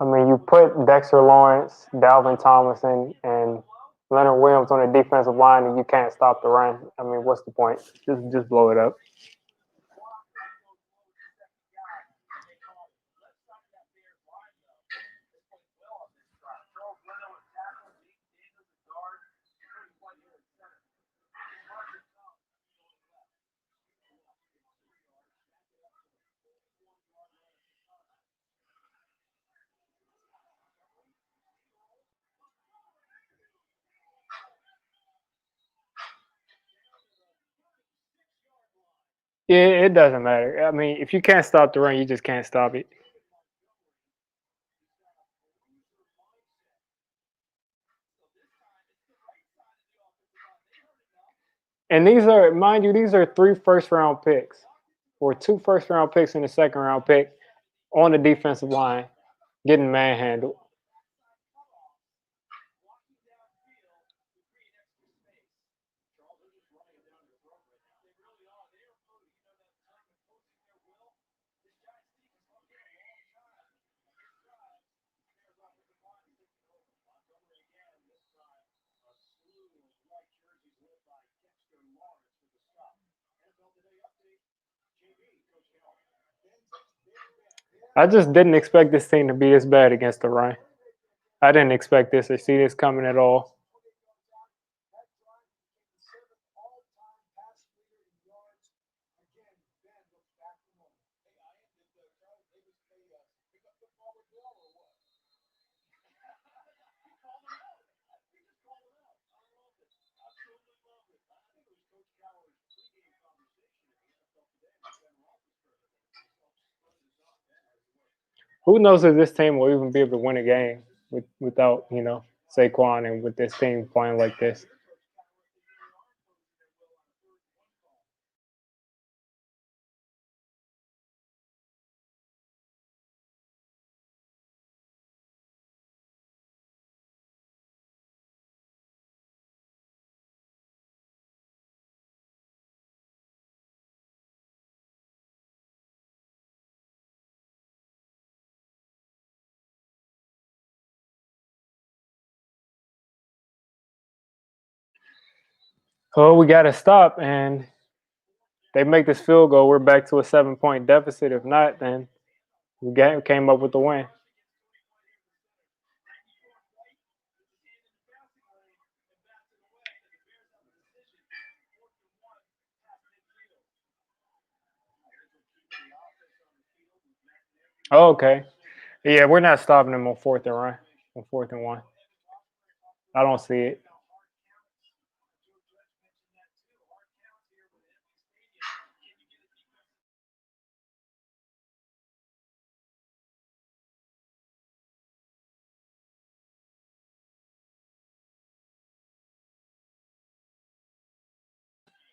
I mean, you put Dexter Lawrence, Dalvin Tomlinson, and Leonard Williams on the defensive line, and you can't stop the run. I mean, what's the point? Just blow it up. It doesn't matter. I mean, if you can't stop the run, you just can't stop it. And these are, mind you, these are 3 first-round picks, or 2 first-round picks and a second-round pick on the defensive line, getting manhandled. I just didn't expect this team to be this bad against the run. I didn't expect this or see this coming at all. Who knows if this team will even be able to win a game without, Saquon and with this team playing like this. Oh, we got to stop, and they make this field goal. We're back to a 7-point deficit. If not, then we came up with the win. Oh, okay. Yeah, we're not stopping them on 4th and 1. I don't see it.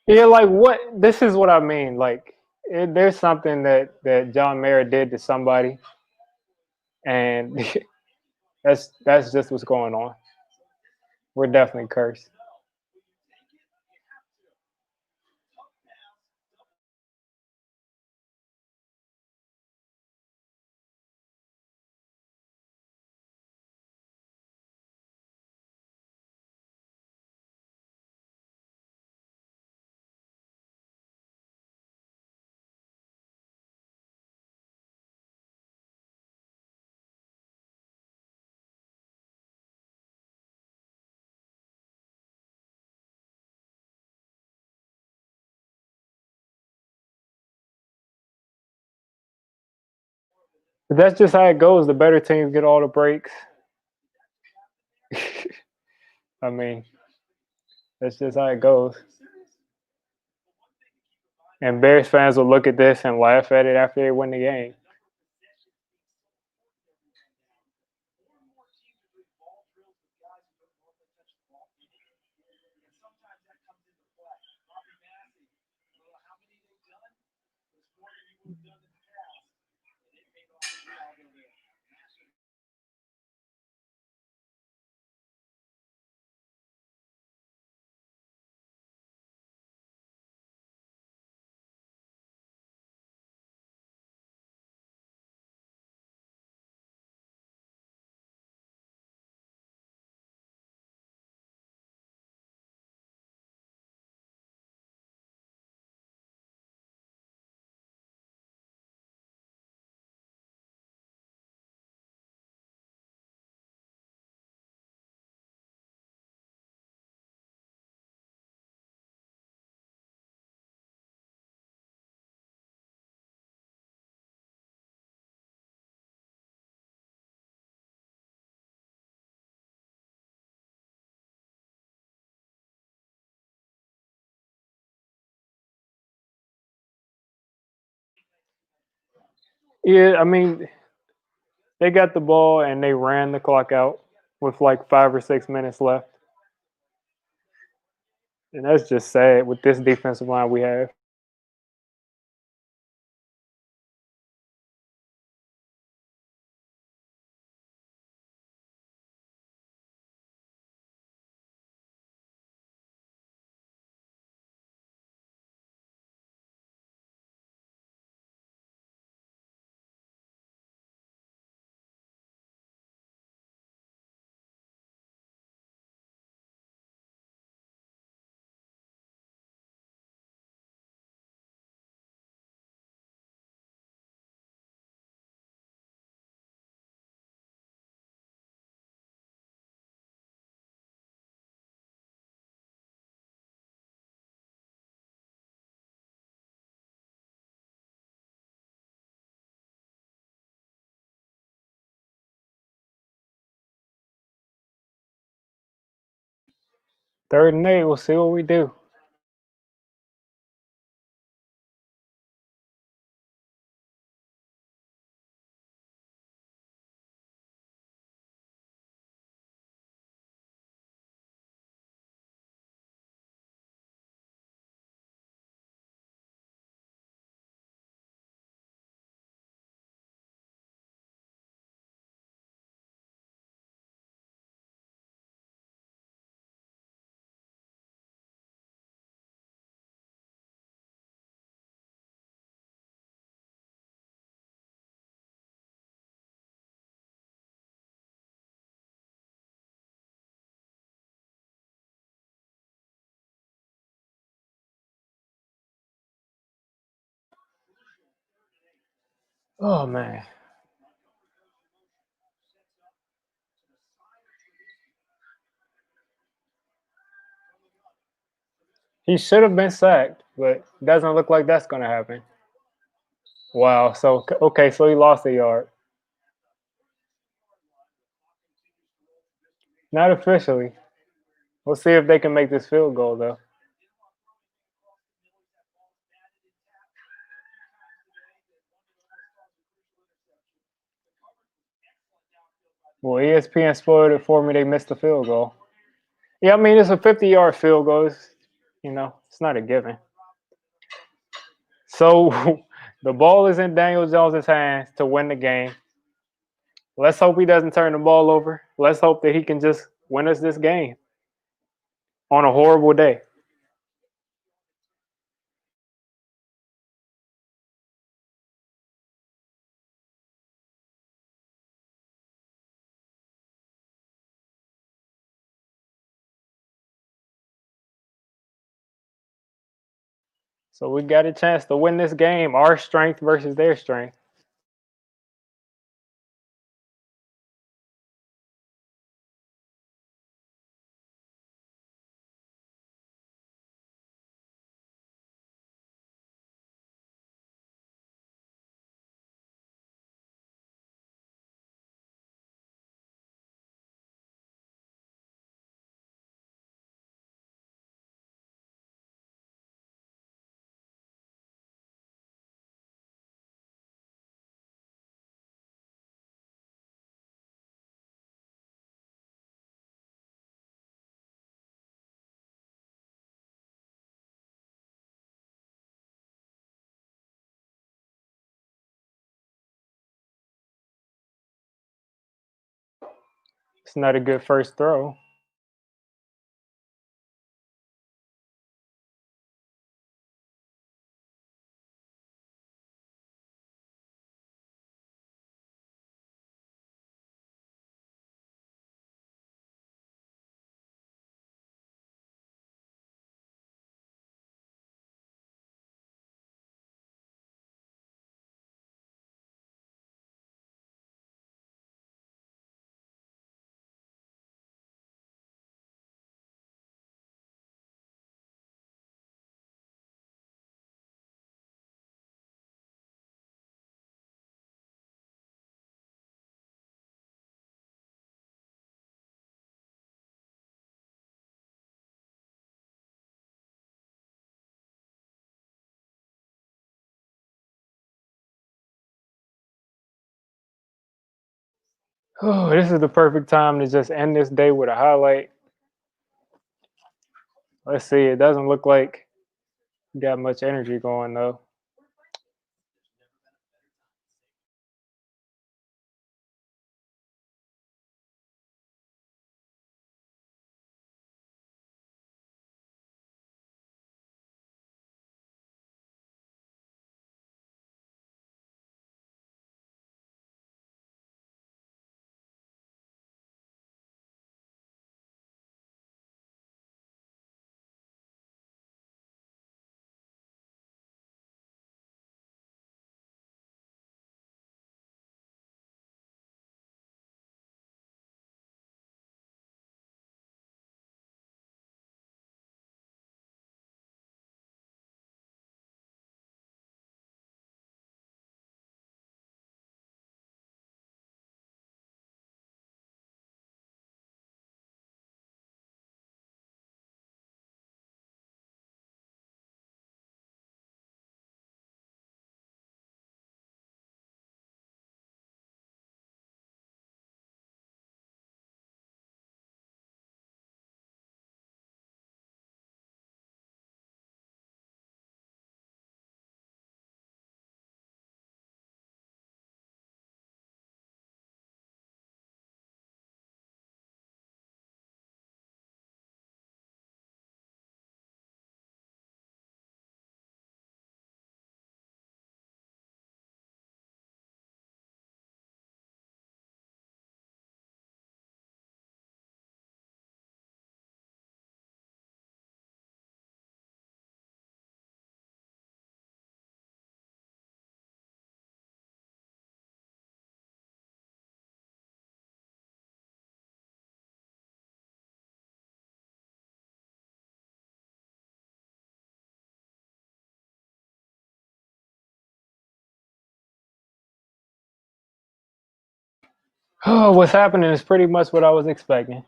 Yeah, like what? This is what I mean. Like, there's something that John Mayer did to somebody, and that's just what's going on. We're definitely cursed. But that's just how it goes. The better teams get all the breaks. I mean, that's just how it goes. And Bears fans will look at this and laugh at it after they win the game. Yeah, I mean, they got the ball and they ran the clock out with like 5 or 6 minutes left. And that's just sad with this defensive line we have. 3rd and 8. We'll see what we do. Oh, man. He should have been sacked, but doesn't look like that's going to happen. Wow. So, okay, so he lost a yard. Not officially. We'll see if they can make this field goal, though. Well, ESPN spoiled it for me. They missed the field goal. Yeah, I mean, it's a 50-yard field goal. It's not a given. So the ball is in Daniel Jones' hands to win the game. Let's hope he doesn't turn the ball over. Let's hope that he can just win us this game on a horrible day. So we got a chance to win this game, our strength versus their strength. It's not a good first throw. Oh, this is the perfect time to just end this day with a highlight. Let's see. It doesn't look like you got much energy going, though. Oh, what's happening is pretty much what I was expecting.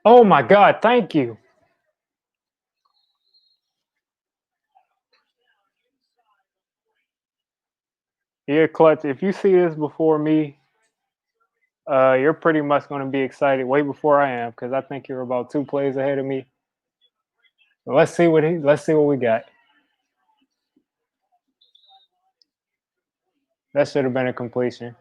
Oh my God, thank you. Yeah, Clutch, if you see this before me, you're pretty much going to be excited way before I am because I think you're about 2 plays ahead of me. Let's see what we got. That should have been a completion.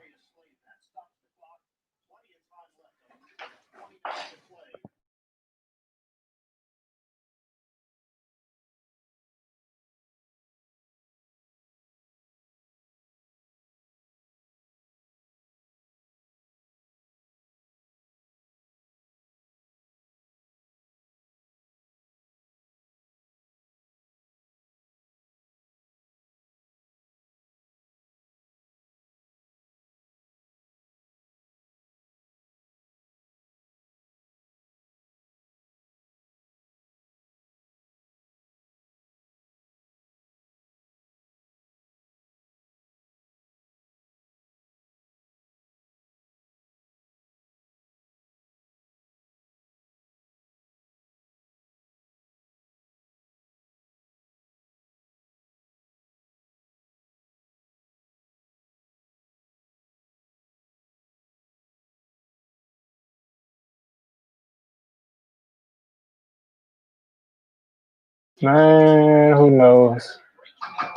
Man, who knows?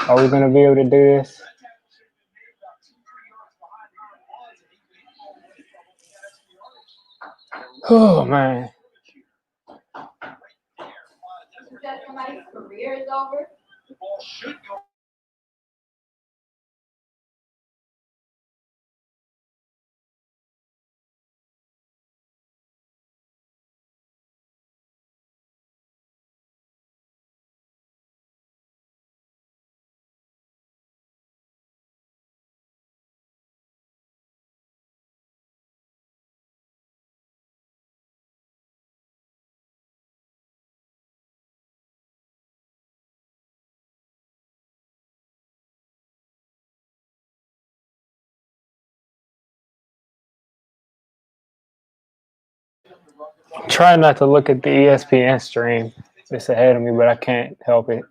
Are we going to be able to do this? Oh, man. Somebody's career is over. Try not to look at the ESPN stream. It's ahead of me, but I can't help it.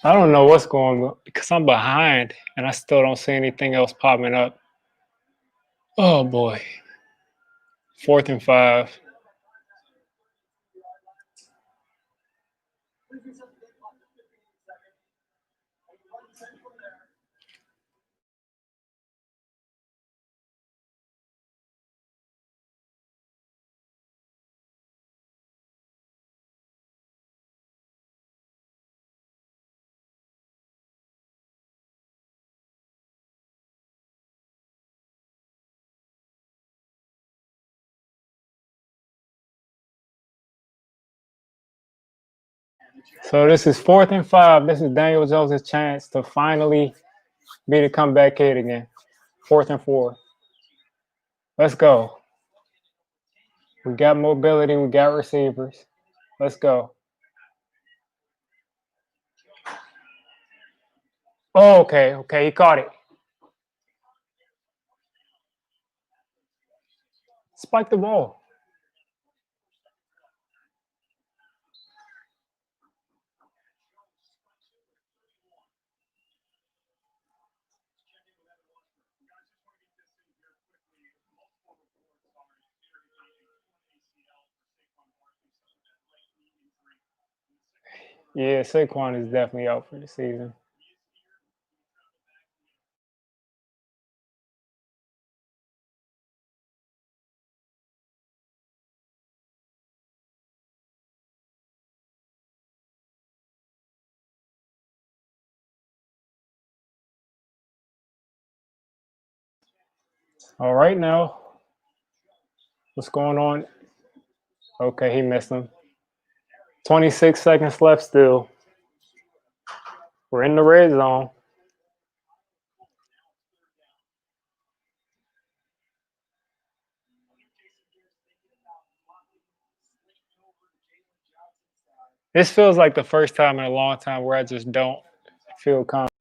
I don't know what's going on because I'm behind and I still don't see anything else popping up. Oh, boy. 4th and 5. So this is 4th and 5. This is Daniel Jones' chance to finally be the comeback kid again. 4th and 4. Let's go. We got mobility. We got receivers. Let's go. Oh, okay. Okay, he caught it. Spike the ball. Yeah, Saquon is definitely out for the season. All right now. What's going on? Okay, he missed him. 26 seconds left still. We're in the red zone. This feels like the first time in a long time where I just don't feel confident.